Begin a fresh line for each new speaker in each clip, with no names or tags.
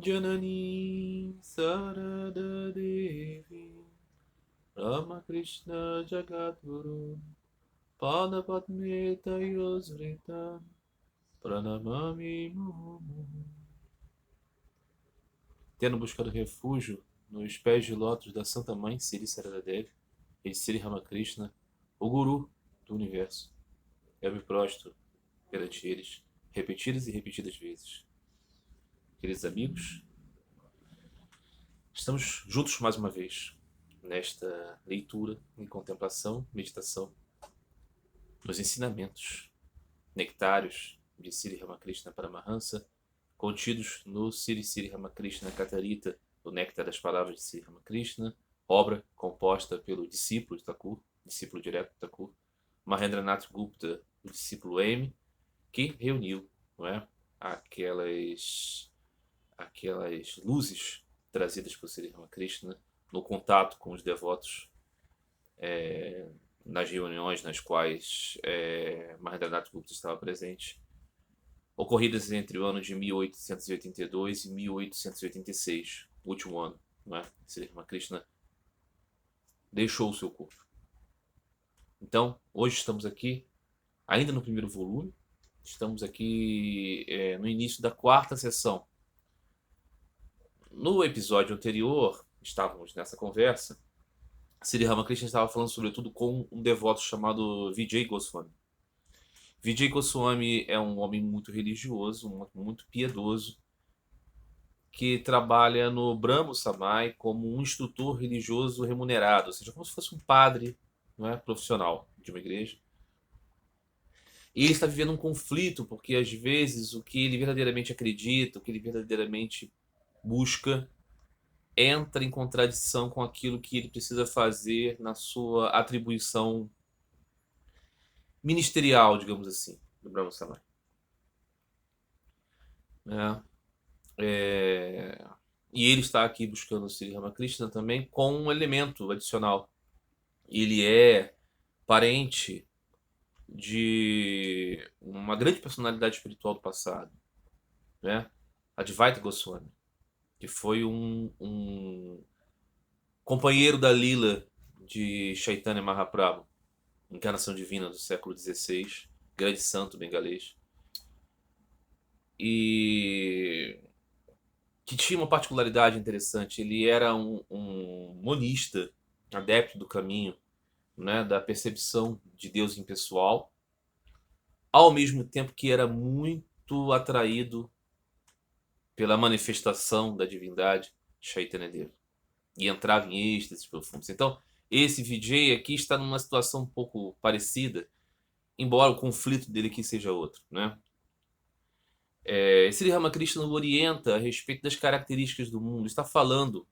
Janani Sarada Devi Ramakrishna Jagadguru Pada Padme Tayosvrita Pranamami Mumu. Tendo buscado refúgio nos pés de lótus da Santa Mãe Sri Sarada Devi e de Sri Ramakrishna, o Guru do Universo, eu me prostro perante eles repetidas e repetidas vezes. Queridos amigos, estamos juntos mais uma vez nesta leitura em contemplação, meditação, nos ensinamentos nectários de Sri Ramakrishna Paramahansa, contidos no Sri Sri Ramakrishna Katarita, o Néctar das Palavras de Sri Ramakrishna, obra composta pelo discípulo de Thakur, discípulo direto de Thakur, Mahendranath Gupta, o discípulo M, que reuniu, não é, aquelas luzes trazidas por Sri Ramakrishna no contato com os devotos, nas reuniões nas quais Mahendranath Gupta estava presente, ocorridas entre o ano de 1882 e 1886, o último ano, não é? Sri Ramakrishna deixou o seu corpo. Então, hoje estamos aqui, ainda no primeiro volume, estamos aqui no início da quarta sessão. No episódio anterior, estávamos nessa conversa, Sri Ramakrishna estava falando sobretudo com um devoto chamado Vijay Goswami. Vijay Goswami é um homem muito religioso, muito piedoso, que trabalha no Brahmo Samaj como um instrutor religioso remunerado, ou seja, como se fosse um padre, não é, profissional de uma igreja. E ele está vivendo um conflito, porque às vezes o que ele verdadeiramente acredita, o que ele verdadeiramente busca, entra em contradição com aquilo que ele precisa fazer na sua atribuição ministerial, digamos assim, do Brahma Samaj. E ele está aqui buscando o Sri Ramakrishna também com um elemento adicional. Ele é parente de uma grande personalidade espiritual do passado, né? Advaita Goswami, que foi um companheiro da Lila de Chaitanya Mahaprabhu, encarnação divina do século XVI, grande santo bengalês, e que tinha uma particularidade interessante. Ele era um monista, adepto do caminho, né, da percepção de Deus impessoal, ao mesmo tempo que era muito atraído pela manifestação da divindade Chaitanya Deva, e entrava em êxtases profundos. Então, esse Vijay aqui está numa situação um pouco parecida, embora o conflito dele aqui seja outro, né? Sri Ramakrishna orienta a respeito das características do mundo. Estava falando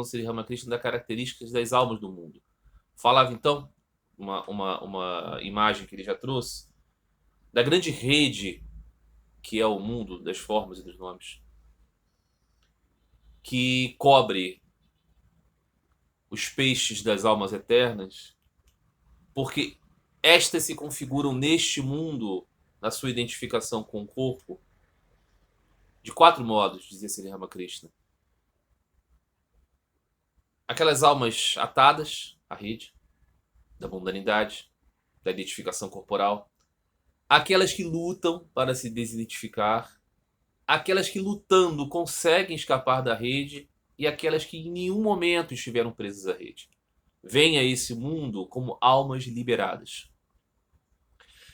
Sri Ramakrishna das características das almas do mundo. Falava então uma imagem que ele já trouxe da grande rede que é o mundo das formas e dos nomes, que cobre os peixes das almas eternas, porque estas se configuram neste mundo, na sua identificação com o corpo, de 4 modos, dizia Sri Ramakrishna. Aquelas almas atadas à rede da mundanidade, da identificação corporal, aquelas que lutam para se desidentificar, aquelas que lutando conseguem escapar da rede e aquelas que em nenhum momento estiveram presas à rede. Vêm a esse mundo como almas liberadas.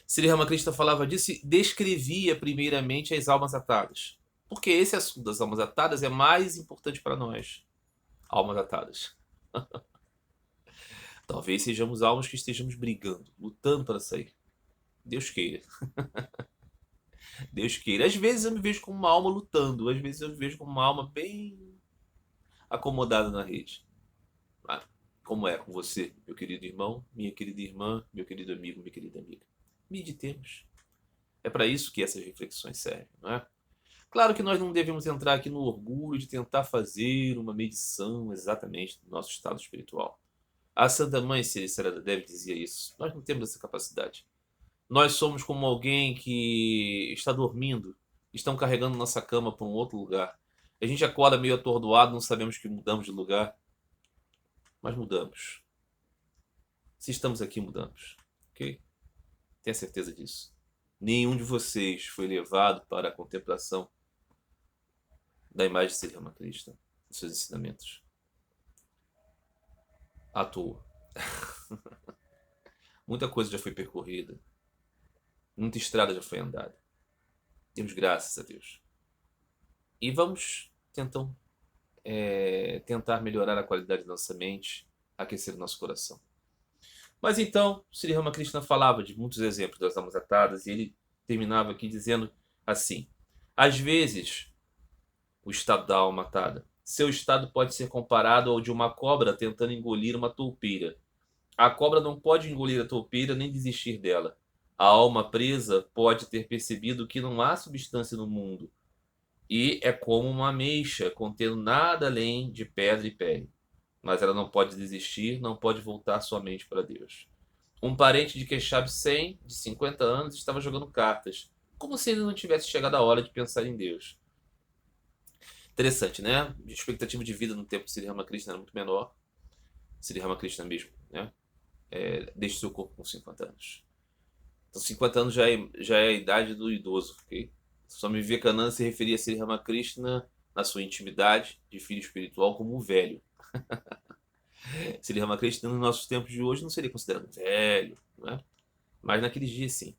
Sri Ramakrishna falava disso e descrevia primeiramente as almas atadas, porque esse assunto das almas atadas é mais importante para nós. Almas atadas. Talvez sejamos almas que estejamos brigando, lutando para sair. Deus queira. Deus queira. Às vezes eu me vejo como uma alma lutando, às vezes eu me vejo como uma alma bem acomodada na rede. Como é com você, meu querido irmão, minha querida irmã, meu querido amigo, minha querida amiga? Meditemos. É para isso que essas reflexões servem, não é? Claro que nós não devemos entrar aqui no orgulho de tentar fazer uma medição exatamente do nosso estado espiritual. A Santa Mãe Sri Sarada Devi dizia isso. Nós não temos essa capacidade. Nós somos como alguém que está dormindo, estão carregando nossa cama para um outro lugar. A gente acorda meio atordoado, não sabemos que mudamos de lugar, mas mudamos. Se estamos aqui, mudamos. Ok? Tenha certeza disso. Nenhum de vocês foi levado para a contemplação da imagem de Sri Ramakrishna, dos seus ensinamentos, à toa. Muita coisa já foi percorrida. Muita estrada já foi andada. Temos graças a Deus. E vamos tentar melhorar a qualidade da nossa mente, aquecer o nosso coração. Mas então, Sri Ramakrishna falava de muitos exemplos das almas atadas e ele terminava aqui dizendo assim: às vezes, o estado da alma atada, seu estado pode ser comparado ao de uma cobra tentando engolir uma toupeira. A cobra não pode engolir a toupeira nem desistir dela. A alma presa pode ter percebido que não há substância no mundo e é como uma ameixa contendo nada além de pedra e pele. Mas ela não pode desistir, não pode voltar sua mente para Deus. Um parente de Keshav Sen, de 50 anos, estava jogando cartas, como se ele não tivesse chegado a hora de pensar em Deus. Interessante, né? A expectativa de vida no tempo de Sri Ramakrishna era muito menor. Sri Ramakrishna mesmo, né? Deixa seu corpo com 50 anos. Então 50 anos já é a idade do idoso, ok? Swami Vivekananda se referia a Sri Ramakrishna na sua intimidade de filho espiritual como o velho. Sri Ramakrishna nos nossos tempos de hoje não seria considerado velho, não é? Mas naqueles dias sim.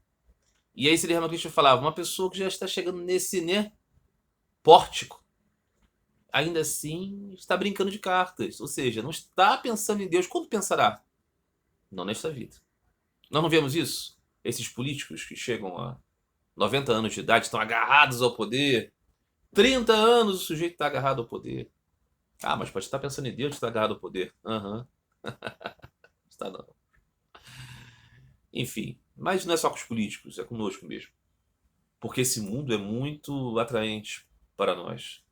E aí Sri Ramakrishna falava, uma pessoa que já está chegando nesse, né, pórtico, ainda assim está brincando de cartas, ou seja, não está pensando em Deus. Quando pensará? Não nesta vida. Nós não vemos isso? Esses políticos que chegam a 90 anos de idade estão agarrados ao poder. 30 anos o sujeito está agarrado ao poder. Ah, mas pode estar pensando em Deus, está agarrado ao poder. Aham. Está não. Enfim, mas não é só com os políticos, é conosco mesmo. Porque esse mundo é muito atraente para nós,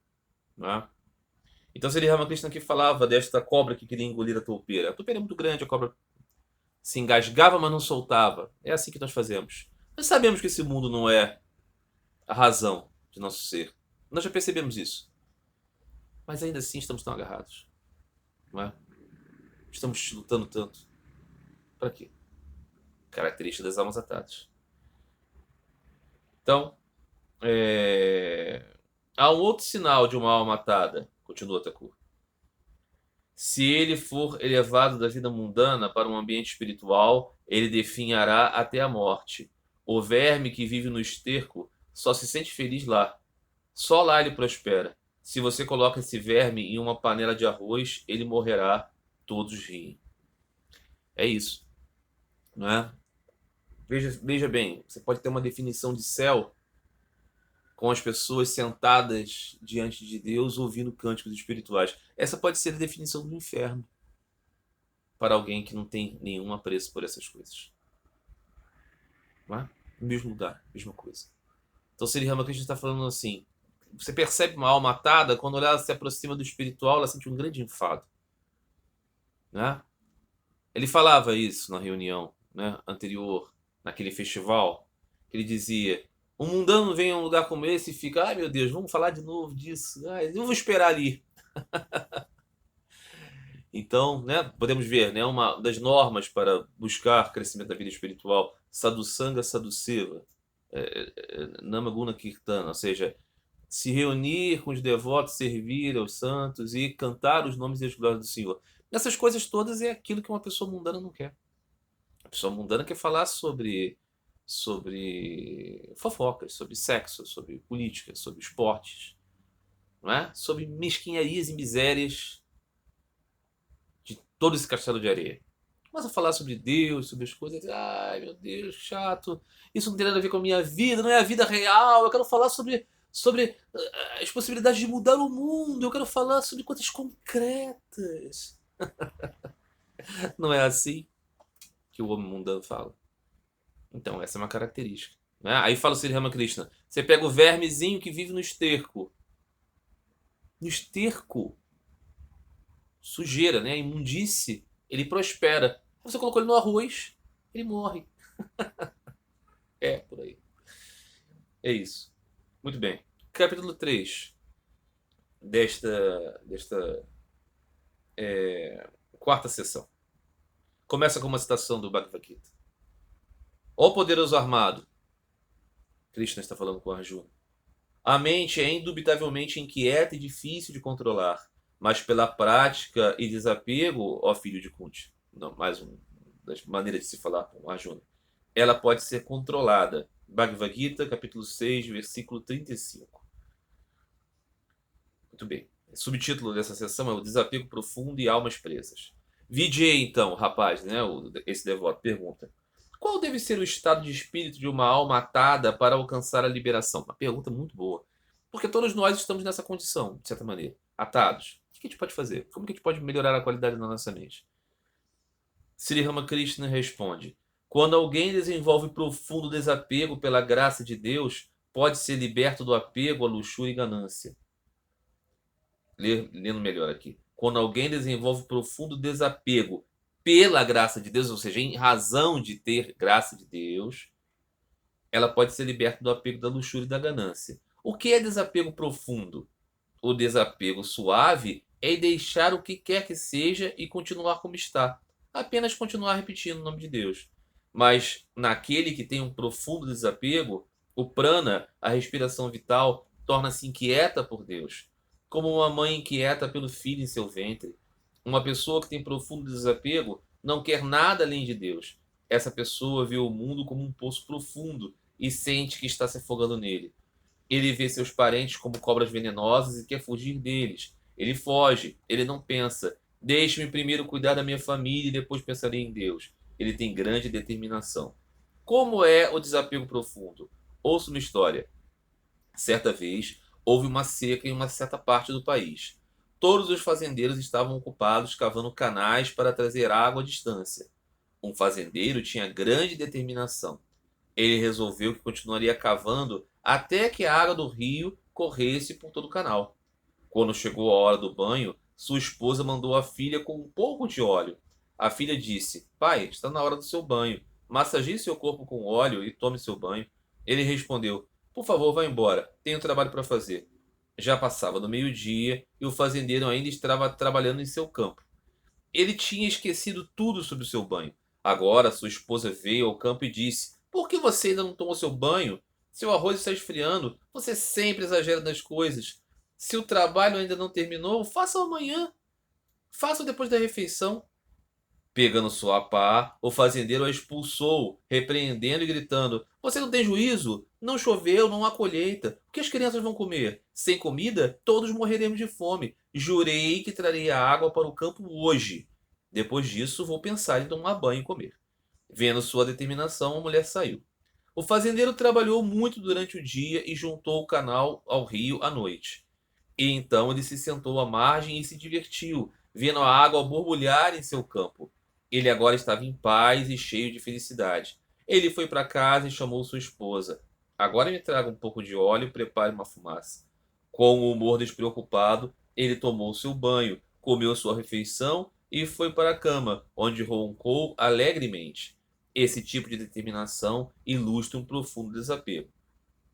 não é? Então seria Ramakrishna que falava desta cobra que queria engolir a toupeira. A toupeira é muito grande, a cobra se engasgava, mas não soltava. É assim que nós fazemos. Nós sabemos que esse mundo não é a razão de nosso ser. Nós já percebemos isso. Mas ainda assim estamos tão agarrados, não é? Estamos lutando tanto. Para quê? Característica das almas atadas. Então, há um outro sinal de uma alma atada, continua Thakur. Se ele for elevado da vida mundana para um ambiente espiritual, ele definhará até a morte. O verme que vive no esterco só se sente feliz lá. Só lá ele prospera. Se você coloca esse verme em uma panela de arroz, ele morrerá. Todos riem. É isso, não é? Veja bem, você pode ter uma definição de céu com as pessoas sentadas diante de Deus ouvindo cânticos espirituais. Essa pode ser a definição do inferno para alguém que não tem nenhum apreço por essas coisas. Não é? No mesmo lugar, mesma coisa. Então, Sri Ramakrishna está falando assim: você percebe uma alma atada quando ela se aproxima do espiritual, ela sente um grande enfado. Né? Ele falava isso na reunião, né, anterior, naquele festival, que ele dizia: um mundano vem a um lugar como esse e fica, ai meu Deus, vamos falar de novo disso, ai, eu vou esperar ali. Então, né, podemos ver, né, uma das normas para buscar crescimento da vida espiritual, sadhusanga sadhuseva, namaguna kirtana, ou seja, se reunir com os devotos, servir aos santos e cantar os nomes e as glórias do Senhor. Essas coisas todas é aquilo que uma pessoa mundana não quer. A pessoa mundana quer falar sobre fofocas, sobre sexo, sobre política, sobre esportes, não é? Sobre mesquinharias e misérias de todo esse castelo de areia. Começa a falar sobre Deus, sobre as coisas. Ai, meu Deus, chato. Isso não tem nada a ver com a minha vida, não é a vida real. Eu quero falar sobre as possibilidades de mudar o mundo. Eu quero falar sobre coisas concretas. Não é assim que o homem mundano fala. Então, essa é uma característica. Né? Aí fala o Sri Ramakrishna. Você pega o vermezinho que vive no esterco. No esterco, sujeira, né? Imundície, ele prospera. Você colocou ele no arroz, ele morre. Por aí. É isso. Muito bem. Capítulo 3. desta quarta sessão. Começa com uma citação do Bhagavad Gita. Ó poderoso armado, Krishna está falando com Arjuna. A mente é indubitavelmente inquieta e difícil de controlar, mas pela prática e desapego, ó filho de Kunti, não, mais uma das maneiras de se falar com Arjuna, ela pode ser controlada. Bhagavad Gita, capítulo 6, versículo 35. Muito bem. O subtítulo dessa sessão é o desapego profundo e almas presas. Vijay, então, rapaz, né, esse devoto, pergunta: qual deve ser o estado de espírito de uma alma atada para alcançar a liberação? Uma pergunta muito boa. Porque todos nós estamos nessa condição, de certa maneira, atados. O que a gente pode fazer? Como que a gente pode melhorar a qualidade da nossa mente? Sri Ramakrishna responde: quando alguém desenvolve profundo desapego pela graça de Deus, pode ser liberto do apego à luxúria e ganância. Lendo melhor aqui. Quando alguém desenvolve profundo desapego pela graça de Deus, ou seja, em razão de ter graça de Deus, ela pode ser liberta do apego da luxúria e da ganância. O que é desapego profundo? O desapego suave é deixar o que quer que seja e continuar como está. Apenas continuar repetindo o nome de Deus. Mas naquele que tem um profundo desapego, o prana, a respiração vital, torna-se inquieta por Deus, como uma mãe inquieta pelo filho em seu ventre. Uma pessoa que tem profundo desapego não quer nada além de Deus. Essa pessoa vê o mundo como um poço profundo e sente que está se afogando nele. Ele vê seus parentes como cobras venenosas e quer fugir deles. Ele foge, ele não pensa. Deixe-me primeiro cuidar da minha família e depois pensarei em Deus. Ele tem grande determinação. Como é o desapego profundo? Ouça uma história. Certa vez, houve uma seca em uma certa parte do país. Todos os fazendeiros estavam ocupados cavando canais para trazer água à distância. Um fazendeiro tinha grande determinação. Ele resolveu que continuaria cavando até que a água do rio corresse por todo o canal. Quando chegou a hora do banho, sua esposa mandou a filha com um pouco de óleo. A filha disse: pai, está na hora do seu banho. Massageie seu corpo com óleo e tome seu banho. Ele respondeu: por favor, vá embora. Tenho trabalho para fazer. Já passava do meio-dia e o fazendeiro ainda estava trabalhando em seu campo. Ele tinha esquecido tudo sobre o seu banho. Agora sua esposa veio ao campo e disse: por que você ainda não tomou seu banho? Seu arroz está esfriando. Você sempre exagera nas coisas. Se o trabalho ainda não terminou, faça amanhã. Faça depois da refeição. Pegando sua pá, o fazendeiro a expulsou, repreendendo e gritando: você não tem juízo? Não choveu, não há colheita. O que as crianças vão comer? Sem comida, todos morreremos de fome. Jurei que traria água para o campo hoje. Depois disso, vou pensar em tomar banho e comer. Vendo sua determinação, a mulher saiu. O fazendeiro trabalhou muito durante o dia e juntou o canal ao rio à noite. E então ele se sentou à margem e se divertiu, vendo a água borbulhar em seu campo. Ele agora estava em paz e cheio de felicidade. Ele foi para casa e chamou sua esposa. Agora me traga um pouco de óleo e prepare uma fumaça. Com o humor despreocupado, ele tomou seu banho, comeu sua refeição e foi para a cama, onde roncou alegremente. Esse tipo de determinação ilustra um profundo desapego.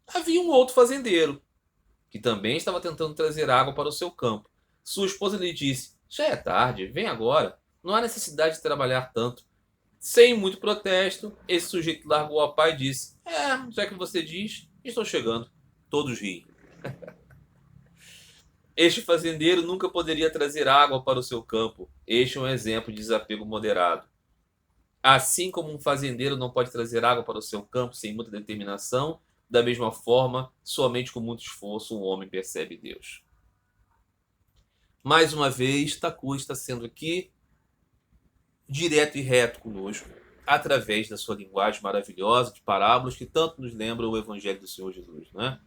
Havia um outro fazendeiro, que também estava tentando trazer água para o seu campo. Sua esposa lhe disse: já é tarde, vem agora. Não há necessidade de trabalhar tanto. Sem muito protesto, esse sujeito largou a pá e disse: já que você diz, estou chegando. Todos riem. Este fazendeiro nunca poderia trazer água para o seu campo. Este é um exemplo de desapego moderado. Assim como um fazendeiro não pode trazer água para o seu campo sem muita determinação, da mesma forma, somente com muito esforço um homem percebe Deus. Mais uma vez, Thakur está sendo aqui direto e reto conosco, através da sua linguagem maravilhosa de parábolas que tanto nos lembram o Evangelho do Senhor Jesus, né?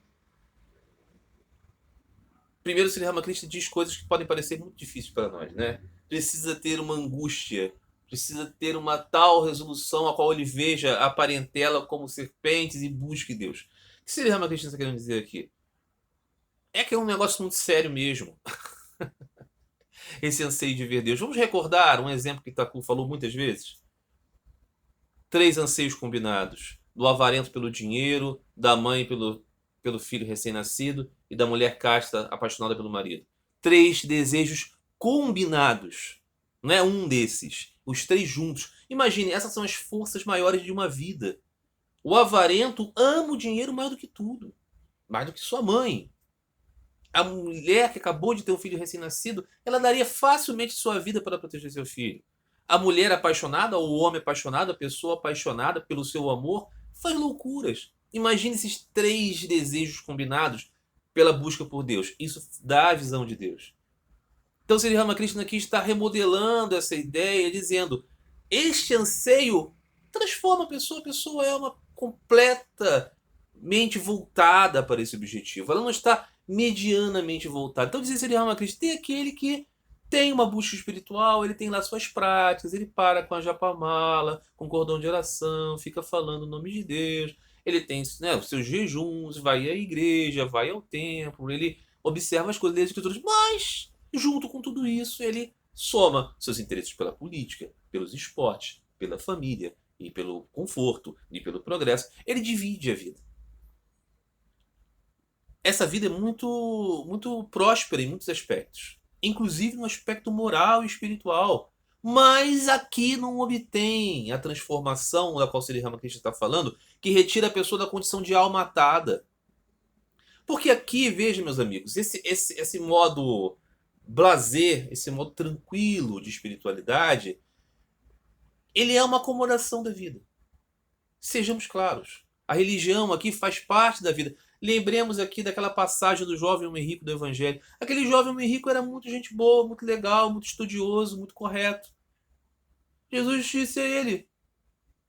Primeiro, Sri Ramakrishna diz coisas que podem parecer muito difíceis para nós, né? Precisa ter uma angústia, precisa ter uma tal resolução a qual ele veja a parentela como serpentes e busque Deus. O que Sri Ramakrishna está querendo dizer aqui? É que é um negócio muito sério mesmo. Esse anseio de ver Deus. Vamos recordar um exemplo que Thakur falou muitas vezes? 3 anseios combinados. Do avarento pelo dinheiro, da mãe pelo pelo filho recém-nascido e da mulher casta apaixonada pelo marido. 3 desejos combinados. Não é um desses. Os 3 juntos. Imagine, essas são as forças maiores de uma vida. O avarento ama o dinheiro mais do que tudo. Mais do que sua mãe. A mulher que acabou de ter um filho recém-nascido, ela daria facilmente sua vida para proteger seu filho. A mulher apaixonada, ou o homem apaixonado, a pessoa apaixonada pelo seu amor, faz loucuras. Imagine esses 3 desejos combinados pela busca por Deus. Isso dá a visão de Deus. Então, Sri Ramakrishna aqui está remodelando essa ideia, dizendo: este anseio transforma a pessoa é uma completamente voltada para esse objetivo. Ela não está medianamente voltada. Então, diz Sri Ramakrishna, tem aquele que tem uma busca espiritual, ele tem lá suas práticas, ele para com a japamala, com o cordão de oração, fica falando o nome de Deus, ele tem, né, os seus jejuns, vai à igreja, vai ao templo, ele observa as coisas das escrituras, mas, junto com tudo isso, ele soma seus interesses pela política, pelos esportes, pela família, e pelo conforto, e pelo progresso. Ele divide a vida. Essa vida é muito próspera em muitos aspectos, inclusive no aspecto moral e espiritual. Mas aqui não obtém a transformação da qual Sri Ramakrishna está falando, que retira a pessoa da condição de alma atada. Porque aqui, veja, meus amigos, esse modo blasé, esse modo tranquilo de espiritualidade, ele é uma acomodação da vida. Sejamos claros. A religião aqui faz parte da vida. Lembremos aqui daquela passagem do jovem homem rico do Evangelho. Aquele jovem homem rico era muito gente boa, muito legal, muito estudioso, muito correto. Jesus disse a ele: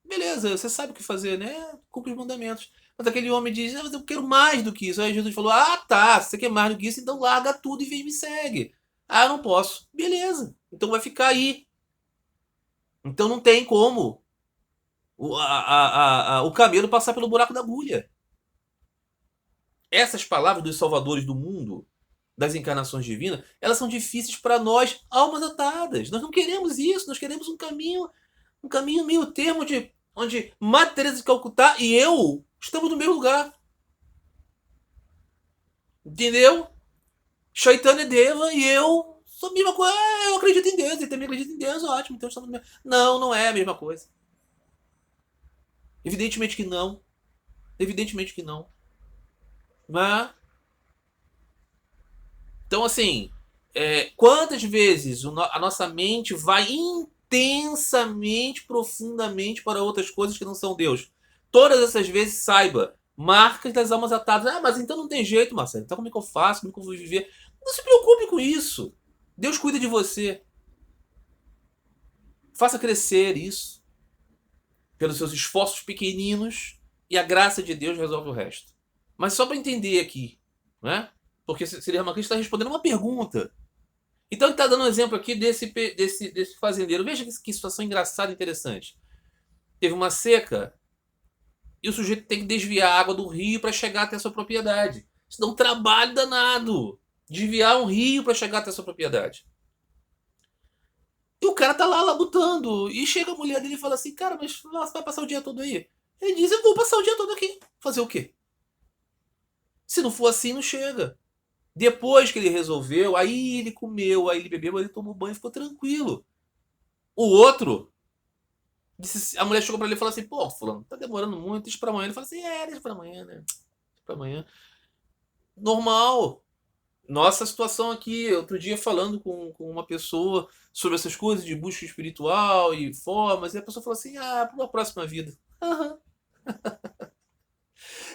beleza, você sabe o que fazer, né? Cumpre os mandamentos. Mas aquele homem diz: mas eu quero mais do que isso. Aí Jesus falou: ah, tá, se você quer mais do que isso, então larga tudo e vem me segue. Ah, eu não posso. Beleza, então vai ficar aí. Então não tem como o camelo passar pelo buraco da agulha. Essas palavras dos salvadores do mundo, das encarnações divinas, elas são difíceis para nós, almas atadas. Nós não queremos isso, nós queremos um caminho meio termo onde Madre Teresa de Calcutá e eu estamos no mesmo lugar. Entendeu? Chaitanya Deva e eu sou a mesma coisa. Eu acredito em Deus, ele também acredita em Deus, ótimo, então estamos no mesmo. Não, não é a mesma coisa. Evidentemente que não. Evidentemente que não. Mas, então, assim, quantas vezes a nossa mente vai intensamente, profundamente para outras coisas que não são Deus? Todas essas vezes, saiba, marcas das almas atadas. Ah, mas então não tem jeito, Marcelo. Então como é que eu faço? Como é que eu vou viver? Não se preocupe com isso. Deus cuida de você. Faça crescer isso pelos seus esforços pequeninos e a graça de Deus resolve o resto. Mas só para entender aqui, né? Porque Sri Ramakrishna está respondendo uma pergunta. Então ele está dando um exemplo aqui desse fazendeiro. Veja que situação engraçada e interessante. Teve uma seca e o sujeito tem que desviar a água do rio para chegar até a sua propriedade. Isso dá um trabalho danado. Desviar um rio para chegar até a sua propriedade. E o cara tá lá labutando. E chega a mulher dele e fala assim: cara, mas você vai passar o dia todo aí? Ele diz: eu vou passar o dia todo aqui. Fazer o quê? Se não for assim, não chega. Depois que ele resolveu, aí ele comeu, aí ele bebeu, aí ele tomou banho e ficou tranquilo. O outro, a mulher chegou pra ele e falou assim: pô, fulano, tá demorando muito, deixa pra amanhã. Ele falou assim: deixa pra amanhã, né? Deixa pra amanhã. Normal. Nossa situação aqui, outro dia falando com uma pessoa sobre essas coisas de busca espiritual e formas, e a pessoa falou assim: para uma próxima vida. Aham.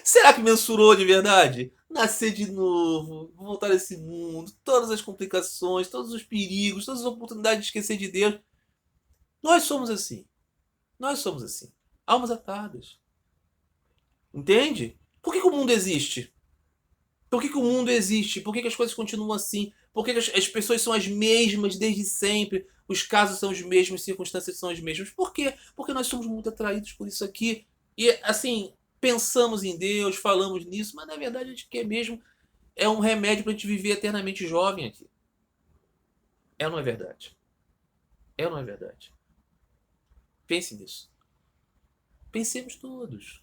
Será que mensurou de verdade? Nascer de novo, voltar a esse mundo, todas as complicações, todos os perigos, todas as oportunidades de esquecer de Deus. Nós somos assim. Nós somos assim. Almas atadas. Entende? Por que o mundo existe? Por que o mundo existe? Por que as coisas continuam assim? Por que as pessoas são as mesmas desde sempre? Os casos são os mesmos, as circunstâncias são as mesmas. Por quê? Porque nós somos muito atraídos por isso aqui. E, assim, pensamos em Deus, falamos nisso, mas na verdade a gente quer mesmo é um remédio para a gente viver eternamente jovem aqui. É ou não é verdade? É ou não é verdade? Pense nisso. Pensemos todos.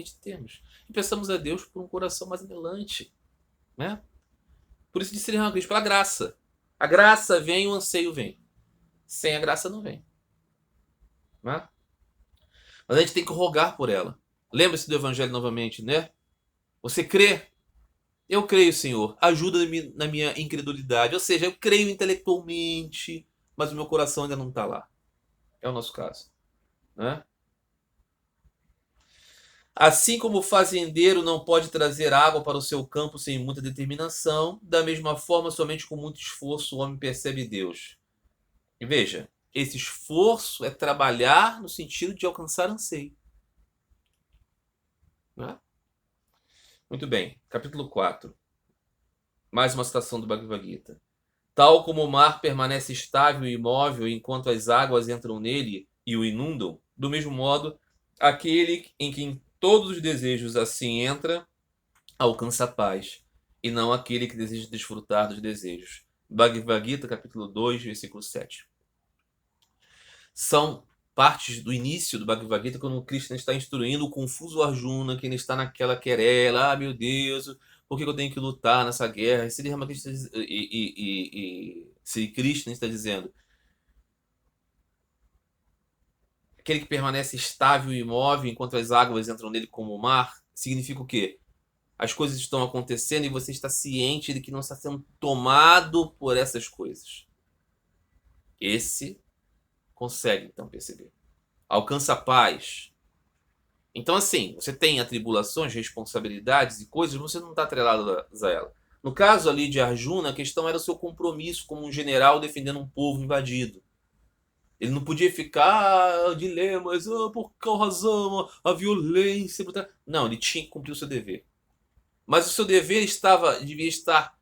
Meditemos. E peçamos a Deus por um coração mais anelante, né? Por isso disse Sri Ramakrishna, pela graça. A graça vem, o anseio vem. Sem a graça não vem. Né? Mas a gente tem que rogar por ela. Lembre-se do Evangelho novamente, né? Você crê? Eu creio, Senhor. Ajuda-me na minha incredulidade. Ou seja, eu creio intelectualmente, mas o meu coração ainda não está lá. É o nosso caso. Né? Assim como o fazendeiro não pode trazer água para o seu campo sem muita determinação, da mesma forma, somente com muito esforço o homem percebe Deus. E veja, esse esforço é trabalhar no sentido de alcançar anseio. Né? Muito bem, capítulo 4. Mais uma citação do Bhagavad Gita. Tal como o mar permanece estável e imóvel enquanto as águas entram nele e o inundam, do mesmo modo, aquele em quem todos os desejos assim entra, alcança a paz, e não aquele que deseja desfrutar dos desejos. Bhagavad Gita, capítulo 2, versículo 7. São partes do início do Bhagavad Gita, quando o Krishna está instruindo o confuso Arjuna, que ele está naquela querela, meu Deus, por que eu tenho que lutar nessa guerra? E Sri Ramakrishna Sri Krishna está dizendo, aquele que permanece estável e imóvel enquanto as águas entram nele como o mar, significa o quê? As coisas estão acontecendo e você está ciente de que não está sendo tomado por essas coisas. Esse consegue, então, perceber. Alcança a paz. Então, assim, você tem atribulações, responsabilidades e coisas, mas você não está atrelado a ela. No caso ali de Arjuna, a questão era o seu compromisso como um general defendendo um povo invadido. Ele não podia ficar dilemas, por qual razão, a violência. Não, ele tinha que cumprir o seu dever. Mas o seu dever devia estar,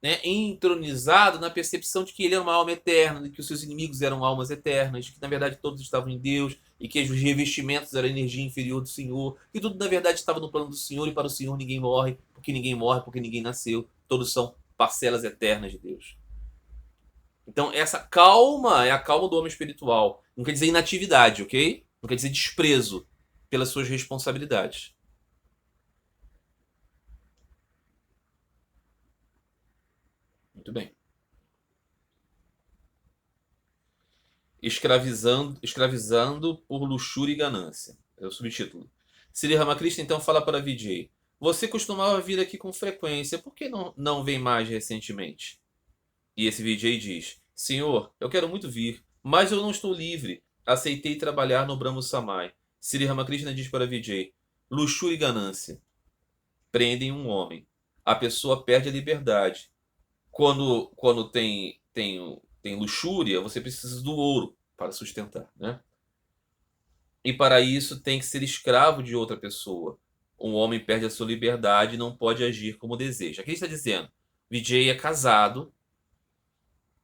né, entronizado na percepção de que ele era uma alma eterna, de que os seus inimigos eram almas eternas, que na verdade todos estavam em Deus, e que os revestimentos eram a energia inferior do Senhor, que tudo na verdade estava no plano do Senhor, e para o Senhor ninguém morre, porque ninguém nasceu, todos são parcelas eternas de Deus. Então essa calma é a calma do homem espiritual. Não quer dizer inatividade, ok? Não quer dizer desprezo pelas suas responsabilidades. Muito bem. Escravizando por luxúria e ganância. É o subtítulo. Sri Ramakrishna então fala para Vijay: você costumava vir aqui com frequência, por que não vem mais recentemente? E esse Vijay diz: Senhor, eu quero muito vir, mas eu não estou livre. Aceitei trabalhar no Brahmo Samai. Sri Ramakrishna diz para Vijay: luxúria e ganância prendem um homem. A pessoa perde a liberdade. Quando tem luxúria, você precisa do ouro para sustentar, né? E para isso tem que ser escravo de outra pessoa. Um homem perde a sua liberdade e não pode agir como deseja. Aqui ele está dizendo, Vijay é casado,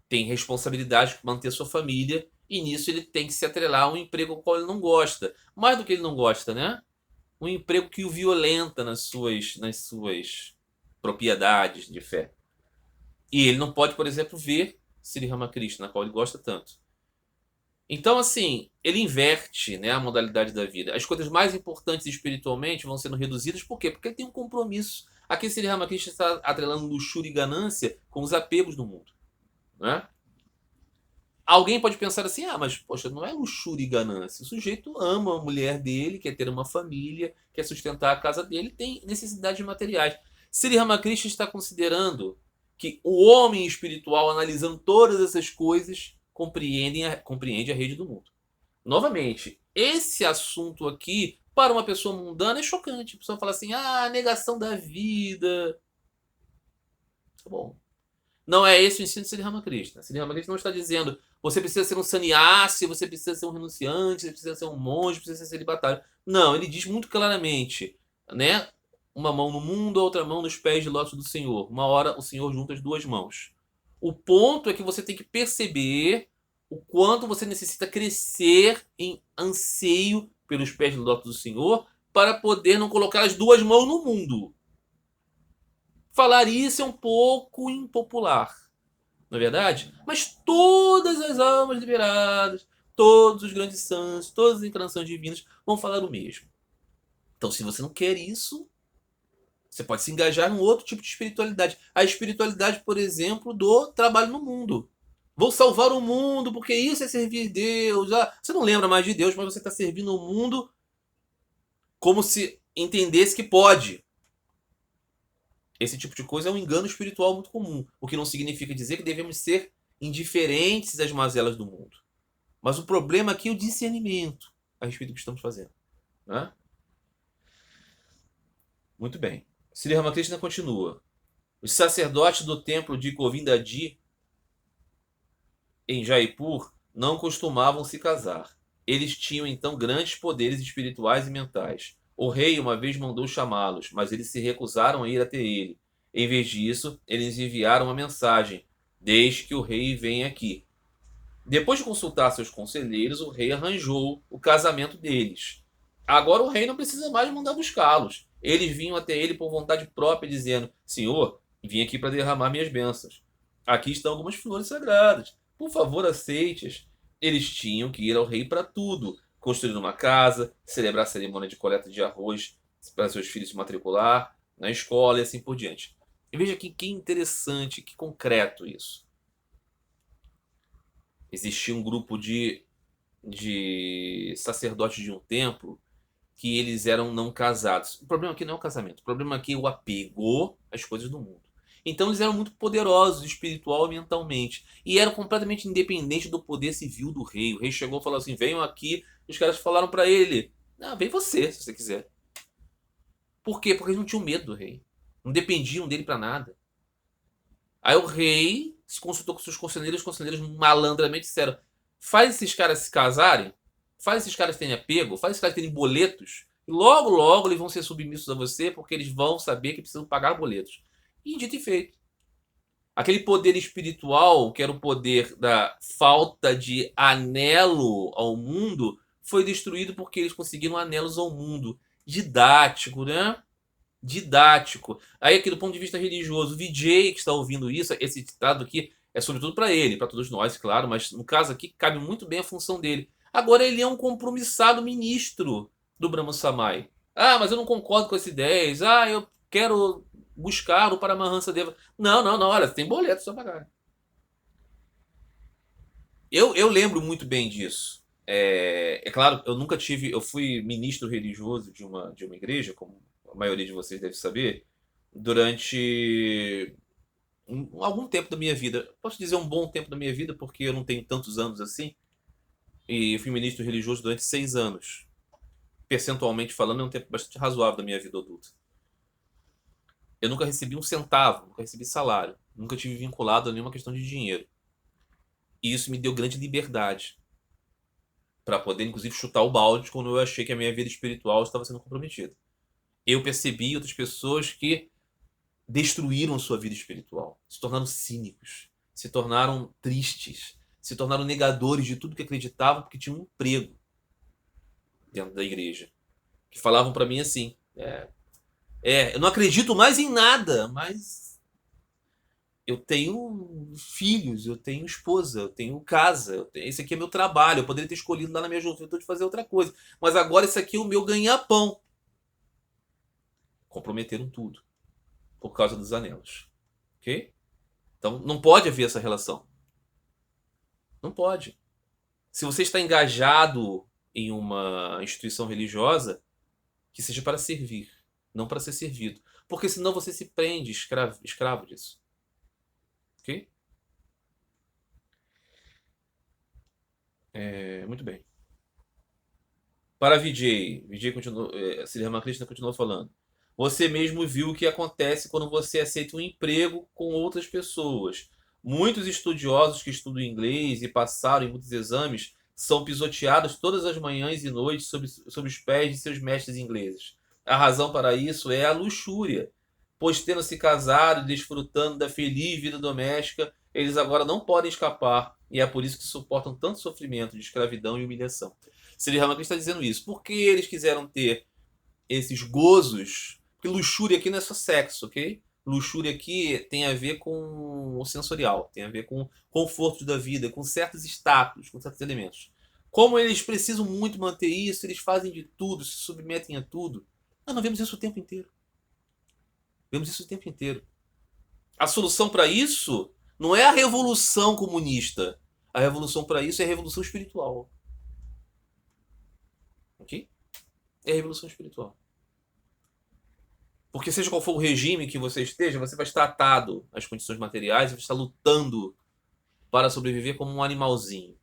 tem responsabilidade de manter sua família, e nisso ele tem que se atrelar a um emprego ao qual ele não gosta. Mais do que ele não gosta, né? Um emprego que o violenta nas suas propriedades de fé. E ele não pode, por exemplo, ver Sri Ramakrishna, na qual ele gosta tanto. Então, assim, ele inverte, né, a modalidade da vida. As coisas mais importantes espiritualmente vão sendo reduzidas. Por quê? Porque ele tem um compromisso. Aqui, Sri Ramakrishna está atrelando luxúria e ganância com os apegos do mundo. Né? Alguém pode pensar assim, mas, poxa, não é luxúria e ganância. O sujeito ama a mulher dele, quer ter uma família, quer sustentar a casa dele, tem necessidades materiais. Sri Ramakrishna está considerando que o homem espiritual, analisando todas essas coisas, compreende a rede do mundo. Novamente, esse assunto aqui, para uma pessoa mundana, é chocante. A pessoa fala assim, negação da vida. Tá bom. Não é esse o ensino de Sri Ramakrishna. Sri Ramakrishna não está dizendo você precisa ser um sannyasi, você precisa ser um renunciante, você precisa ser um monge, precisa ser celibatário. Não, ele diz muito claramente, né? Uma mão no mundo, a outra mão nos pés de lótus do Senhor. Uma hora o Senhor junta as duas mãos. O ponto é que você tem que perceber o quanto você necessita crescer em anseio pelos pés de lótus do Senhor para poder não colocar as duas mãos no mundo. Falar isso é um pouco impopular, não é verdade? Mas todas as almas liberadas, todos os grandes santos, todas as encarnações divinas vão falar o mesmo. Então, se você não quer isso, você pode se engajar em outro tipo de espiritualidade. A espiritualidade, por exemplo, do trabalho no mundo. Vou salvar o mundo, porque isso é servir Deus. Ah, você não lembra mais de Deus, mas você está servindo o mundo como se entendesse que pode. Esse tipo de coisa é um engano espiritual muito comum, o que não significa dizer que devemos ser indiferentes às mazelas do mundo. Mas o problema aqui é o discernimento a respeito do que estamos fazendo. Né? Muito bem. Sri Ramakrishna continua. Os sacerdotes do templo de Govindji, em Jaipur, não costumavam se casar. Eles tinham então grandes poderes espirituais e mentais. O rei uma vez mandou chamá-los, mas eles se recusaram a ir até ele. Em vez disso, eles enviaram uma mensagem: Deixe que o rei venha aqui. Depois de consultar seus conselheiros, o rei arranjou o casamento deles. Agora o rei não precisa mais mandar buscá-los. Eles vinham até ele por vontade própria, dizendo: Senhor, vim aqui para derramar minhas bênçãos. Aqui estão algumas flores sagradas. Por favor, aceite-as. Eles tinham que ir ao rei para tudo: construir uma casa, celebrar a cerimônia de coleta de arroz para seus filhos se matricular na escola e assim por diante. E veja aqui que interessante, que concreto isso. Existia um grupo de sacerdotes de um templo que eles eram não casados. O problema aqui não é o casamento, o problema aqui é o apego às coisas do mundo. Então eles eram muito poderosos espiritual e mentalmente. E eram completamente independentes do poder civil do rei. O rei chegou e falou assim: venham aqui. Os caras falaram para ele: não, vem você, se você quiser. Por quê? Porque eles não tinham medo do rei. Não dependiam dele para nada. Aí o rei se consultou com seus conselheiros. Os conselheiros malandramente disseram: faz esses caras se casarem, faz esses caras terem apego, faz esses caras terem boletos. E logo, logo eles vão ser submissos a você, porque eles vão saber que precisam pagar boletos. E dito e feito. Aquele poder espiritual, que era o poder da falta de anelo ao mundo, foi destruído porque eles conseguiram anelos ao mundo. Didático, né? Didático. Aí, aqui do ponto de vista religioso, o VJ que está ouvindo isso, esse ditado aqui é sobretudo para ele, para todos nós, claro, mas no caso aqui cabe muito bem a função dele. Agora ele é um compromissado ministro do Brahma Samai. Ah, mas eu não concordo com as ideias. Ah, eu quero buscar o Paramahansa Deva. Não, não, não, olha, tem boleto só pagar. Eu lembro muito bem disso. É claro, eu nunca tive. Eu fui ministro religioso de uma igreja, como a maioria de vocês deve saber, durante algum tempo da minha vida. Posso dizer um bom tempo da minha vida, porque eu não tenho tantos anos assim. E eu fui ministro religioso durante 6 anos. Percentualmente falando, é um tempo bastante razoável da minha vida adulta. Eu nunca recebi um centavo, nunca recebi salário, nunca tive vinculado a nenhuma questão de dinheiro. E isso me deu grande liberdade para poder, inclusive, chutar o balde quando eu achei que a minha vida espiritual estava sendo comprometida. Eu percebi outras pessoas que destruíram sua vida espiritual, se tornaram cínicos, se tornaram tristes, se tornaram negadores de tudo que acreditavam porque tinham um emprego dentro da igreja. Que falavam para mim assim: eu não acredito mais em nada, mas eu tenho filhos, eu tenho esposa, eu tenho casa, esse aqui é meu trabalho, eu poderia ter escolhido lá na minha juventude fazer outra coisa, mas agora esse aqui é o meu ganha-pão. Comprometeram tudo por causa dos anelos, ok? Então não pode haver essa relação, não pode. Se você está engajado em uma instituição religiosa, que seja para servir, não para ser servido, porque senão você se prende escravo disso, ok? Muito bem. Para Vijay continuou, Sri Ramakrishna continuou falando. Você mesmo viu o que acontece quando você aceita um emprego com outras pessoas. Muitos estudiosos que estudam inglês e passaram em muitos exames são pisoteados todas as manhãs e noites sob os pés de seus mestres ingleses. A razão para isso é a luxúria, pois tendo se casado e desfrutando da feliz vida doméstica, eles agora não podem escapar, e é por isso que suportam tanto sofrimento de escravidão e humilhação. Sri Ramakrishna está dizendo isso. Por que eles quiseram ter esses gozos? Porque luxúria aqui não é só sexo, ok? Luxúria aqui tem a ver com o sensorial, tem a ver com conforto da vida, com certos status, com certos elementos. Como eles precisam muito manter isso, eles fazem de tudo, se submetem a tudo. Nós vemos isso o tempo inteiro. Vemos isso o tempo inteiro. A solução para isso não é a revolução comunista. A revolução para isso é a revolução espiritual. Ok? É a revolução espiritual. Porque seja qual for o regime que você esteja, você vai estar atado às condições materiais e vai estar lutando para sobreviver como um animalzinho.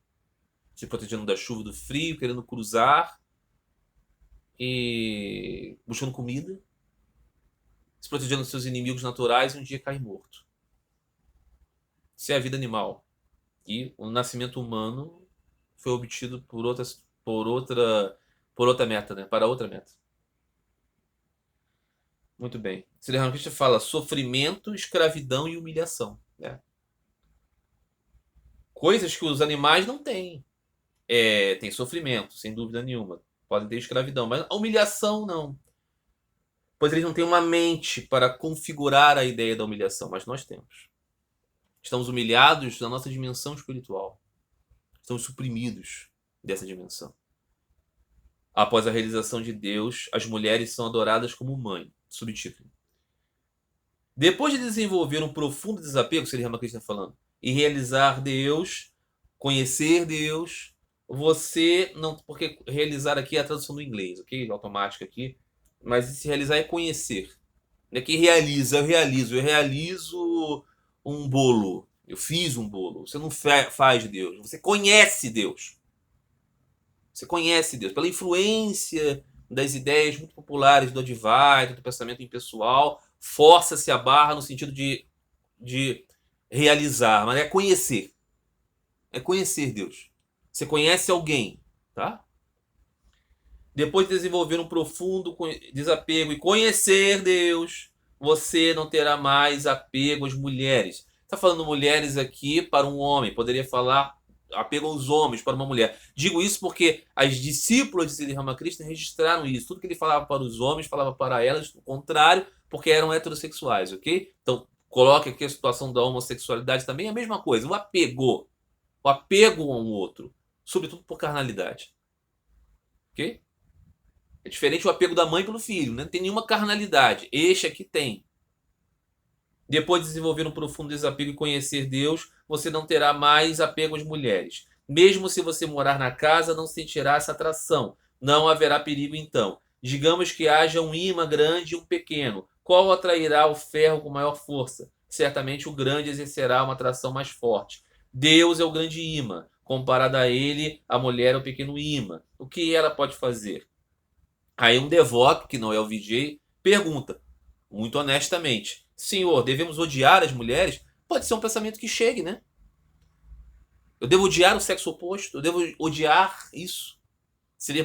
Se protegendo da chuva e do frio, querendo cruzar e buscando comida, se protegendo dos seus inimigos naturais e um dia cair morto. Isso é a vida animal. E o nascimento humano foi obtido por outra meta, né? Para outra meta. Muito bem. Sri Ramakrishna fala sofrimento, escravidão e humilhação. Né? Coisas que os animais não têm. Tem sofrimento, sem dúvida nenhuma. Podem ter escravidão, mas a humilhação não. Pois eles não têm uma mente para configurar a ideia da humilhação, mas nós temos. Estamos humilhados na nossa dimensão espiritual. Estamos suprimidos dessa dimensão. Após a realização de Deus, as mulheres são adoradas como mãe. Subtítulo. Depois de desenvolver um profundo desapego, Sri Ramakrishna falando, e realizar Deus, conhecer Deus, você não... Porque realizar aqui é a tradução do inglês, ok? Automática aqui. Mas se realizar é conhecer. Não é que realiza, eu realizo um bolo. Eu fiz um bolo. Você não faz Deus. Você conhece Deus. Você conhece Deus. Pela influência das ideias muito populares do Advaita, do pensamento impessoal, força-se a barra no sentido de realizar. Mas é conhecer. É conhecer Deus. Você conhece alguém, tá? Depois de desenvolver um profundo desapego e conhecer Deus, você não terá mais apego às mulheres. Está falando mulheres aqui para um homem. Poderia falar apego aos homens para uma mulher. Digo isso porque as discípulas de Sri Ramakrishna registraram isso. Tudo que ele falava para os homens, falava para elas, o contrário, porque eram heterossexuais, ok? Então, coloque aqui a situação da homossexualidade também, é a mesma coisa. O apego a um outro, sobretudo por carnalidade. Ok? É diferente o apego da mãe pelo filho, né? Não tem nenhuma carnalidade. Este aqui tem. Depois de desenvolver um profundo desapego e conhecer Deus, você não terá mais apego às mulheres. Mesmo se você morar na casa, não sentirá essa atração. Não haverá perigo então. Digamos que haja um ímã grande e um pequeno. Qual atrairá o ferro com maior força? Certamente o grande exercerá uma atração mais forte. Deus é o grande ímã. Comparado a ele, a mulher é o pequeno ímã. O que ela pode fazer? Aí um devoto, que não é o Vijay, pergunta, muito honestamente, Senhor, devemos odiar as mulheres? Pode ser um pensamento que chegue, né? Eu devo odiar o sexo oposto? Eu devo odiar isso? Sri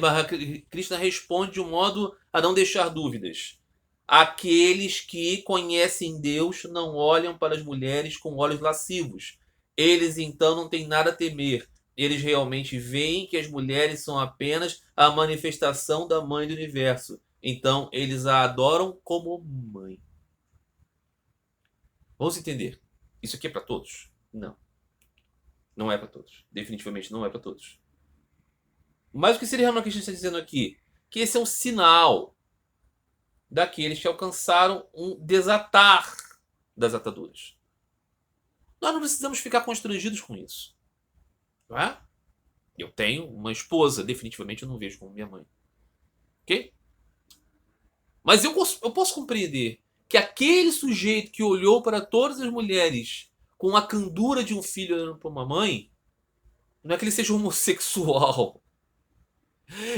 Krishna responde de um modo a não deixar dúvidas. Aqueles que conhecem Deus não olham para as mulheres com olhos lascivos. Eles então não têm nada a temer. Eles realmente veem que as mulheres são apenas a manifestação da mãe do universo. Então, eles a adoram como mãe. Vamos entender. Isso aqui é para todos? Não. Não é para todos. Definitivamente não é para todos. Mas o que Sri Ramakrishna está dizendo aqui? Que esse é um sinal daqueles que alcançaram um desatar das ataduras. Nós não precisamos ficar constrangidos com isso. Não é? Eu tenho uma esposa, definitivamente eu não vejo como minha mãe. Ok? Mas eu posso compreender que aquele sujeito que olhou para todas as mulheres com a candura de um filho olhando para uma mãe, não é que ele seja homossexual.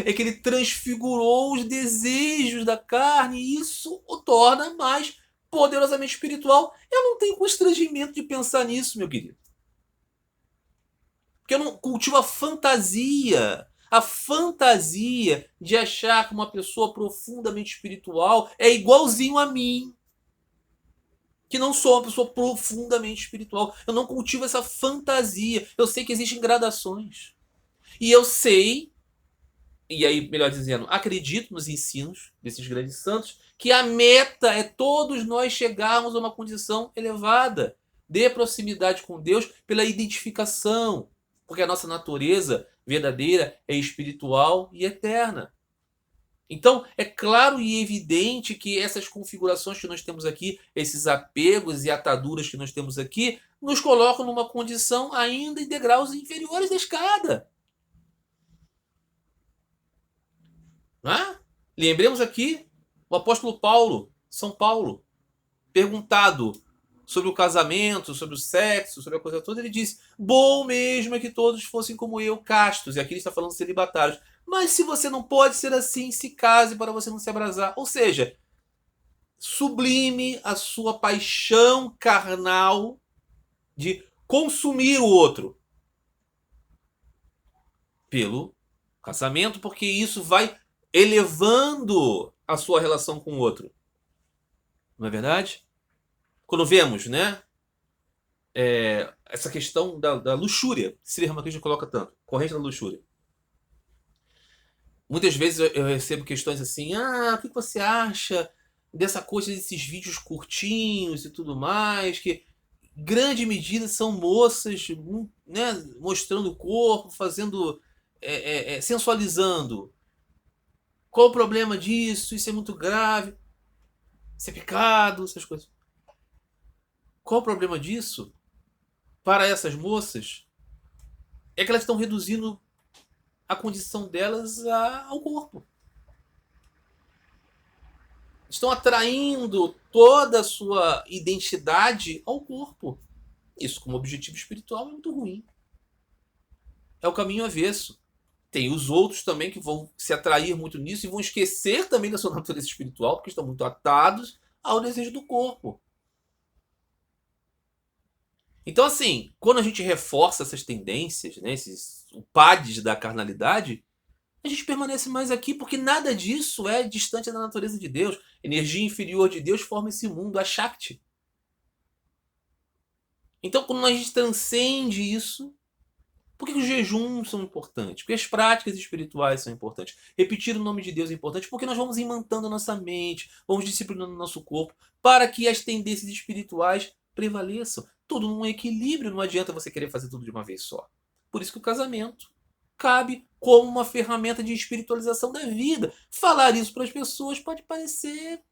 É que ele transfigurou os desejos da carne e isso o torna mais poderosamente espiritual. Eu não tenho constrangimento de pensar nisso, meu querido. Porque eu não cultivo a fantasia de achar que uma pessoa profundamente espiritual é igualzinho a mim. Que não sou uma pessoa profundamente espiritual. Eu não cultivo essa fantasia. Eu sei que existem gradações. E eu sei, e aí, melhor dizendo, acredito nos ensinos desses grandes santos, que a meta é todos nós chegarmos a uma condição elevada de proximidade com Deus pela identificação. Porque a nossa natureza verdadeira é espiritual e eterna. Então, é claro e evidente que essas configurações que nós temos aqui, esses apegos e ataduras que nós temos aqui, nos colocam numa condição ainda em degraus inferiores da escada. Não é? Lembremos aqui o apóstolo Paulo, São Paulo, perguntado sobre o casamento, sobre o sexo, sobre a coisa toda, ele disse: bom mesmo é que todos fossem como eu, castos. E aqui ele está falando celibatários. Mas se você não pode ser assim, se case para você não se abrasar. Ou seja, sublime a sua paixão carnal de consumir o outro pelo casamento, porque isso vai elevando a sua relação com o outro. Não é verdade? Quando vemos, né, essa questão da luxúria, Sri Ramakrishna coloca tanto, corrente da luxúria. Muitas vezes eu recebo questões assim: o que você acha dessa coisa desses vídeos curtinhos e tudo mais, que grande medida são moças, né, mostrando o corpo, fazendo, sensualizando. Qual o problema disso? Isso é muito grave. Isso é pecado, essas coisas. Qual o problema disso para essas moças? É que elas estão reduzindo a condição delas ao corpo. Estão atraindo toda a sua identidade ao corpo. Isso, como objetivo espiritual, é muito ruim. É o caminho avesso. Tem os outros também que vão se atrair muito nisso e vão esquecer também da sua natureza espiritual, porque estão muito atados ao desejo do corpo. Então, assim, quando a gente reforça essas tendências, né, esses upades da carnalidade, a gente permanece mais aqui porque nada disso é distante da natureza de Deus. Energia inferior de Deus forma esse mundo, a Shakti. Então, quando a gente transcende isso, por que os jejuns são importantes? Porque as práticas espirituais são importantes. Repetir o nome de Deus é importante porque nós vamos imantando a nossa mente, vamos disciplinando o nosso corpo para que as tendências espirituais prevaleçam. Tudo num equilíbrio, não adianta você querer fazer tudo de uma vez só. Por isso que o casamento cabe como uma ferramenta de espiritualização da vida. Falar isso para as pessoas pode parecer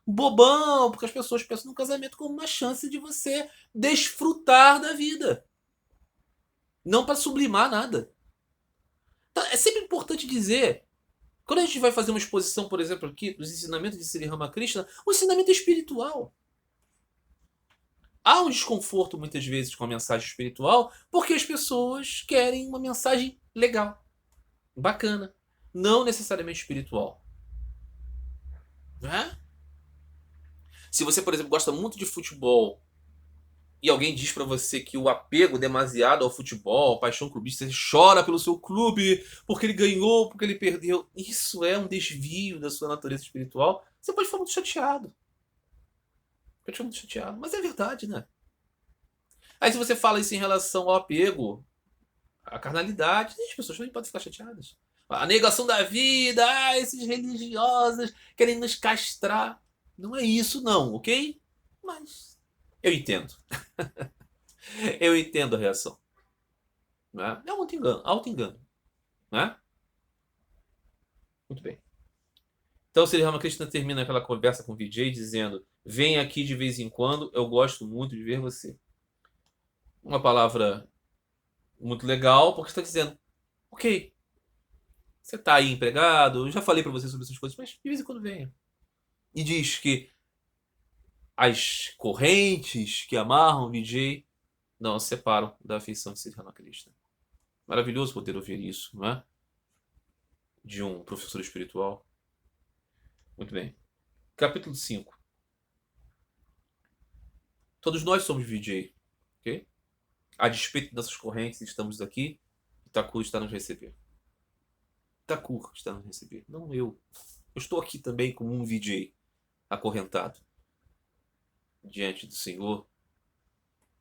bobão, porque as pessoas pensam no casamento como uma chance de você desfrutar da vida. Não para sublimar nada. Então, é sempre importante dizer, quando a gente vai fazer uma exposição, por exemplo, aqui, dos ensinamentos de Sri Ramakrishna, o ensinamento é espiritual. Há um desconforto, muitas vezes, com a mensagem espiritual, porque as pessoas querem uma mensagem legal, bacana, não necessariamente espiritual. Não é? Se você, por exemplo, gosta muito de futebol e alguém diz pra você que o apego demasiado ao futebol, a paixão clubista, você chora pelo seu clube porque ele ganhou, porque ele perdeu, isso é um desvio da sua natureza espiritual, você pode ficar muito chateado. Pode ficar muito chateado, mas é verdade, né? Aí se você fala isso em relação ao apego, à carnalidade, as pessoas também podem ficar chateadas. A negação da vida, esses religiosos querem nos castrar. Não é isso não, ok? Mas eu entendo. Eu entendo a reação. Não é? É um auto-engano, auto-engano. Não é? Muito bem. Então, Sri Ramakrishna termina aquela conversa com o Vijay dizendo: vem aqui de vez em quando, eu gosto muito de ver você. Uma palavra muito legal, porque está dizendo: ok, você está aí empregado, eu já falei para você sobre essas coisas, mas de vez em quando venha. E diz que as correntes que amarram o Vijay não se separam da afeição de Sri Ramakrishna. Maravilhoso poder ouvir isso, não é? De um professor espiritual. Muito bem. Capítulo 5. Todos nós somos VJ, ok? A despeito dessas correntes, estamos aqui. Thakur está nos receber. Thakur está nos receber, não eu. Eu estou aqui também como um VJ, acorrentado, diante do Senhor,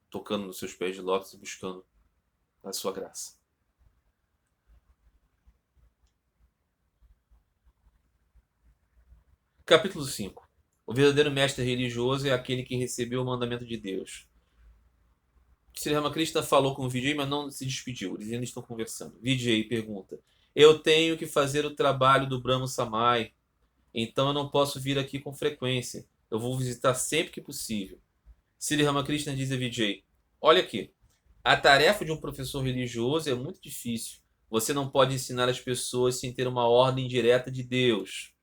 tocando nos seus pés de lótus e buscando a sua graça. Capítulo 5. O verdadeiro mestre religioso é aquele que recebeu o mandamento de Deus. Sri Ramakrishna falou com o Vijay, mas não se despediu. Eles ainda estão conversando. Vijay pergunta: Eu tenho que fazer o trabalho do Brahma Samai, então eu não posso vir aqui com frequência. Eu vou visitar sempre que possível. Sri Ramakrishna diz a Vijay: olha aqui, a tarefa de um professor religioso é muito difícil. Você não pode ensinar as pessoas sem ter uma ordem direta de Deus.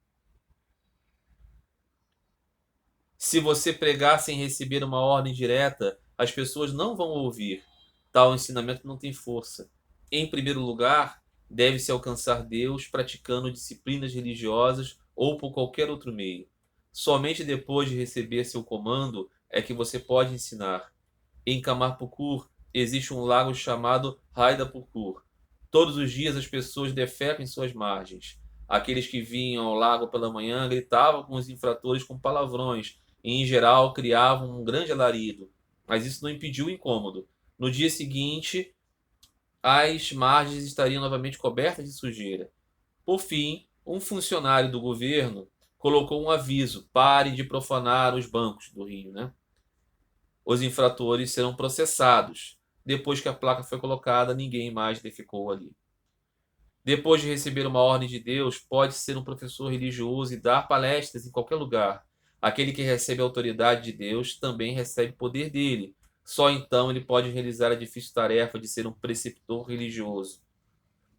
Se você pregar sem receber uma ordem direta, as pessoas não vão ouvir. Tal ensinamento não tem força. Em primeiro lugar, deve-se alcançar Deus praticando disciplinas religiosas ou por qualquer outro meio. Somente depois de receber seu comando é que você pode ensinar. Em Kamarpukur existe um lago chamado Haidapur. Todos os dias as pessoas defecam em suas margens. Aqueles que vinham ao lago pela manhã gritavam com os infratores com palavrões e, em geral, criavam um grande alarido. Mas isso não impediu o incômodo. No dia seguinte, as margens estariam novamente cobertas de sujeira. Por fim, um funcionário do governo colocou um aviso: pare de profanar os bancos do rio, né? Os infratores serão processados. Depois que a placa foi colocada, ninguém mais defecou ali. Depois de receber uma ordem de Deus, pode ser um professor religioso e dar palestras em qualquer lugar. Aquele que recebe a autoridade de Deus também recebe o poder dele. Só então ele pode realizar a difícil tarefa de ser um preceptor religioso.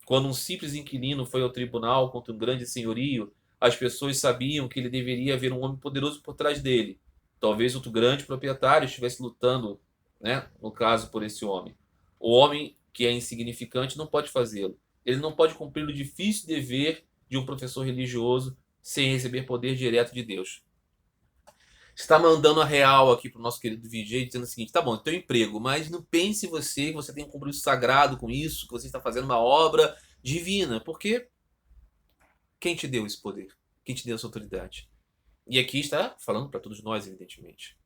Quando um simples inquilino foi ao tribunal contra um grande senhorio, as pessoas sabiam que ele deveria haver um homem poderoso por trás dele. Talvez outro grande proprietário estivesse lutando, né, no caso, por esse homem. O homem que é insignificante não pode fazê-lo. Ele não pode cumprir o difícil dever de um professor religioso sem receber poder direto de Deus. Está mandando a real aqui para o nosso querido VJ, dizendo o seguinte: tá bom, teu emprego, mas não pense você que você tem um compromisso sagrado com isso, que você está fazendo uma obra divina, porque quem te deu esse poder? Quem te deu essa autoridade? E aqui está falando para todos nós, evidentemente.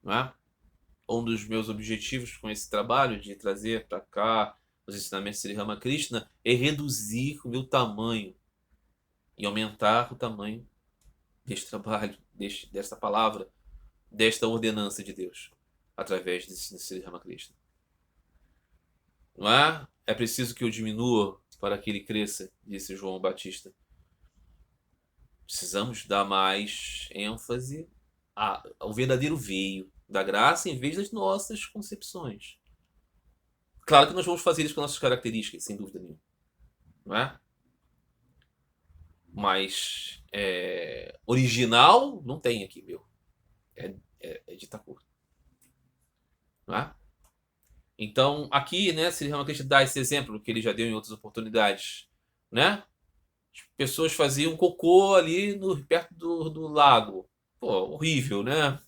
Não é? Um dos meus objetivos com esse trabalho de trazer para cá os ensinamentos de Sri Ramakrishna é reduzir o meu tamanho e aumentar o tamanho deste trabalho, desta palavra, desta ordenança de Deus, através de Sri Ramakrishna. Não é? É preciso que eu diminua para que ele cresça, disse João Batista. Precisamos dar mais ênfase ao verdadeiro veio da graça em vez das nossas concepções. Claro que nós vamos fazer isso com nossas características, sem dúvida nenhuma. Não é? Mas original não tem aqui, meu. É de Thakur. Não é? Então, aqui, né, Sri Ramakrishna dá esse exemplo que ele já deu em outras oportunidades, né? As pessoas faziam cocô ali perto do lago. Pô, horrível, né?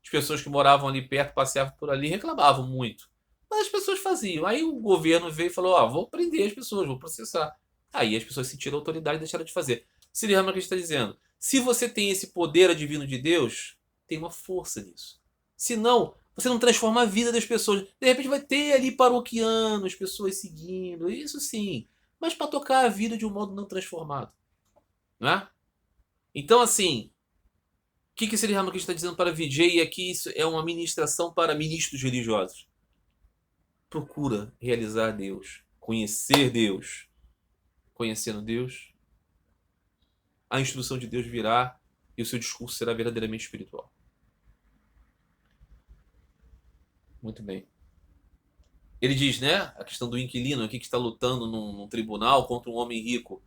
As pessoas que moravam ali perto, passeavam por ali, reclamavam muito. Mas as pessoas faziam. Aí o governo veio e falou: ó, vou prender as pessoas, vou processar. Aí as pessoas sentiram a autoridade e deixaram de fazer. Sri Ramakrishna está dizendo: se você tem esse poder adivino de Deus, tem uma força nisso. Se não, você não transforma a vida das pessoas. De repente vai ter ali paroquianos, pessoas seguindo, isso sim. Mas para tocar a vida de um modo não transformado. Não é? Então, assim, o que Sri Ramakrishna está dizendo para Vijay é que isso é uma ministração para ministros religiosos. Procura realizar Deus, conhecer Deus. Conhecendo Deus, a instrução de Deus virá e o seu discurso será verdadeiramente espiritual. Muito bem. Ele diz, né, a questão do inquilino aqui que está lutando num tribunal contra um homem rico.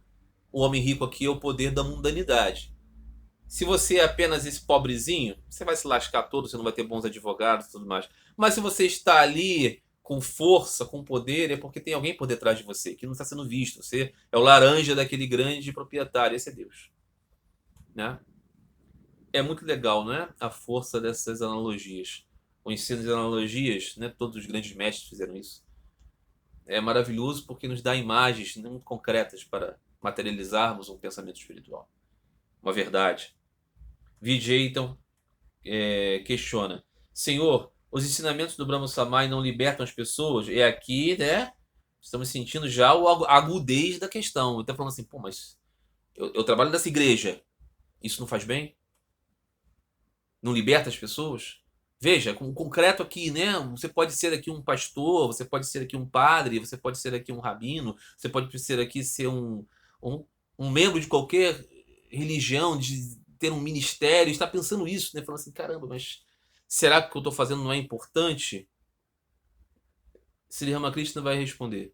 O homem rico aqui é o poder da mundanidade. Se você é apenas esse pobrezinho, você vai se lascar todo, você não vai ter bons advogados e tudo mais. Mas se você está ali com força, com poder, é porque tem alguém por detrás de você, que não está sendo visto. Você é o laranja daquele grande proprietário, esse é Deus. Né? É muito legal, né? A força dessas analogias. O ensino de analogias, né? Todos os grandes mestres fizeram isso. É maravilhoso porque nos dá imagens muito concretas para materializarmos um pensamento espiritual. Uma verdade. Vijay, então, questiona: Senhor, os ensinamentos do Brahma Samai não libertam as pessoas? E aqui, né, estamos sentindo já a agudez da questão. Ele está falando assim: pô, mas eu trabalho nessa igreja. Isso não faz bem? Não liberta as pessoas? Veja, com concreto aqui, né? Você pode ser aqui um pastor, você pode ser aqui um padre, você pode ser aqui um rabino, você pode ser aqui ser um, um membro de qualquer religião, de ter um ministério, está pensando isso, né? Falando assim, caramba, mas será que o que eu estou fazendo não é importante? Sri Ramakrishna vai responder: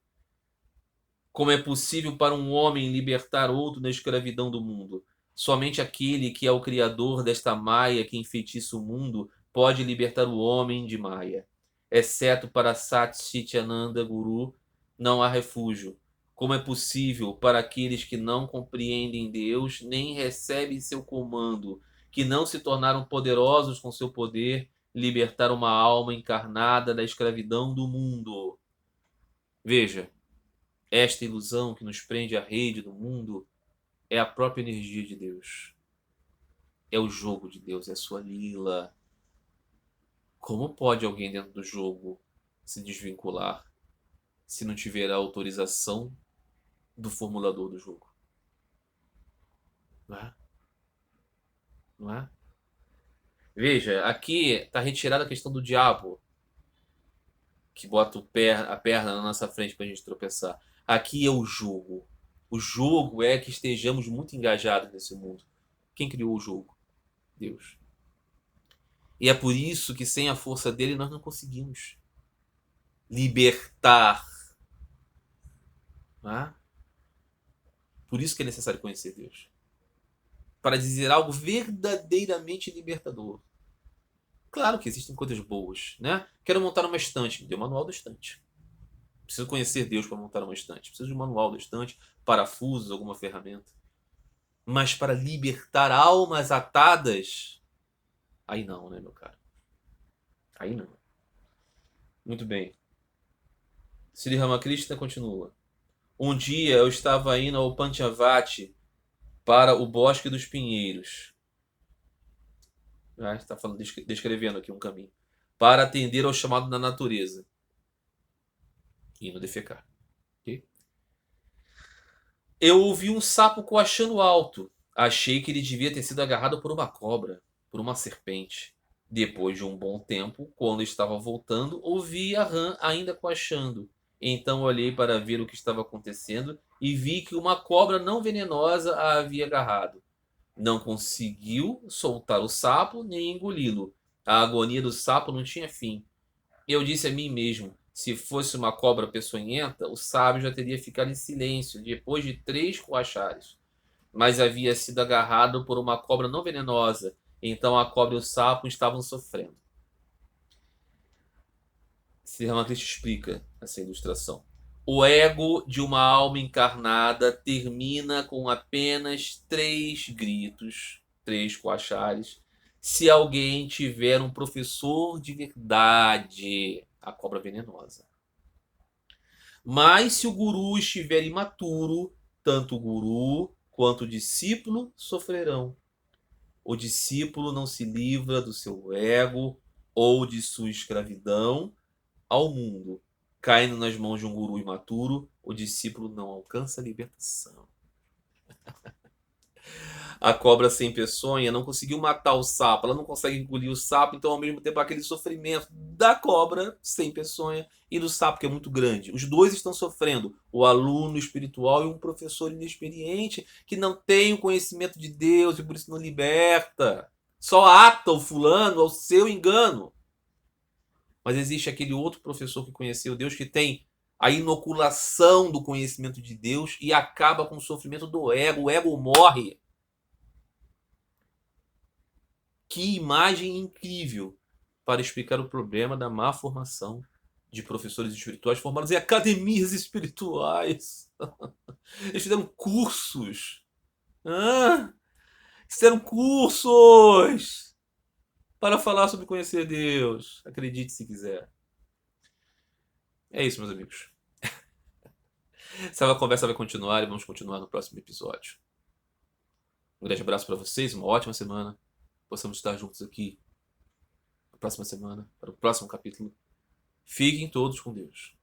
como é possível para um homem libertar outro da escravidão do mundo? Somente aquele que é o criador desta Maia que enfeitiça o mundo pode libertar o homem de Maia. Exceto para Sat Chityananda Guru, não há refúgio. Como é possível para aqueles que não compreendem Deus nem recebem seu comando, que não se tornaram poderosos com seu poder, libertar uma alma encarnada da escravidão do mundo? Veja, esta ilusão que nos prende à rede do mundo é a própria energia de Deus. É o jogo de Deus, é a sua lila. Como pode alguém dentro do jogo se desvincular se não tiver a autorização do formulador do jogo? Não é? Não é? Veja, aqui está retirada a questão do diabo, que bota a perna na nossa frente para a gente tropeçar. Aqui é o jogo. O jogo é que estejamos muito engajados nesse mundo. Quem criou o jogo? Deus. E é por isso que sem a força dele nós não conseguimos libertar. Não é? Por isso que é necessário conhecer Deus. Para dizer algo verdadeiramente libertador. Claro que existem coisas boas, né? Quero montar uma estante, me dê o manual da estante. Preciso conhecer Deus para montar uma estante. Preciso de um manual da estante, parafusos, alguma ferramenta. Mas para libertar almas atadas, aí não, né, meu caro? Aí não. Muito bem. Sri Ramakrishna continua. Um dia eu estava indo ao Panchavati para o Bosque dos Pinheiros. Está falando, descrevendo aqui um caminho. Para atender ao chamado da natureza. Indo defecar. Ok? Eu ouvi um sapo coachando alto. Achei que ele devia ter sido agarrado por uma cobra, por uma serpente. Depois de um bom tempo, quando estava voltando, ouvi a rã ainda coachando. Então olhei para ver o que estava acontecendo e vi que uma cobra não venenosa a havia agarrado. Não conseguiu soltar o sapo nem engoli-lo. A agonia do sapo não tinha fim. Eu disse a mim mesmo: se fosse uma cobra peçonhenta, o sábio já teria ficado em silêncio depois de 3 coachares. Mas havia sido agarrado por uma cobra não venenosa, então a cobra e o sapo estavam sofrendo. Sri Ramakrishna explica essa ilustração. O ego de uma alma encarnada termina com apenas 3 gritos, 3 coachares, se alguém tiver um professor de verdade, a cobra venenosa. Mas se o guru estiver imaturo, tanto o guru quanto o discípulo sofrerão. O discípulo não se livra do seu ego ou de sua escravidão ao mundo. Caindo nas mãos de um guru imaturo, o discípulo não alcança a libertação. A cobra sem peçonha não conseguiu matar o sapo, ela não consegue engolir o sapo, então ao mesmo tempo há aquele sofrimento da cobra sem peçonha e do sapo que é muito grande. Os dois estão sofrendo, o aluno espiritual e um professor inexperiente que não tem o conhecimento de Deus e por isso não liberta. Só ata o fulano ao seu engano. Mas existe aquele outro professor que conheceu Deus que tem a inoculação do conhecimento de Deus e acaba com o sofrimento do ego. O ego morre. Que imagem incrível para explicar o problema da má formação de professores espirituais formados em academias espirituais. Eles fizeram cursos. Ah, fizeram cursos para falar sobre conhecer Deus. Acredite se quiser. É isso, meus amigos. Essa conversa vai continuar e vamos continuar no próximo episódio. Um grande abraço para vocês, uma ótima semana. Possamos estar juntos aqui na próxima semana, para o próximo capítulo. Fiquem todos com Deus.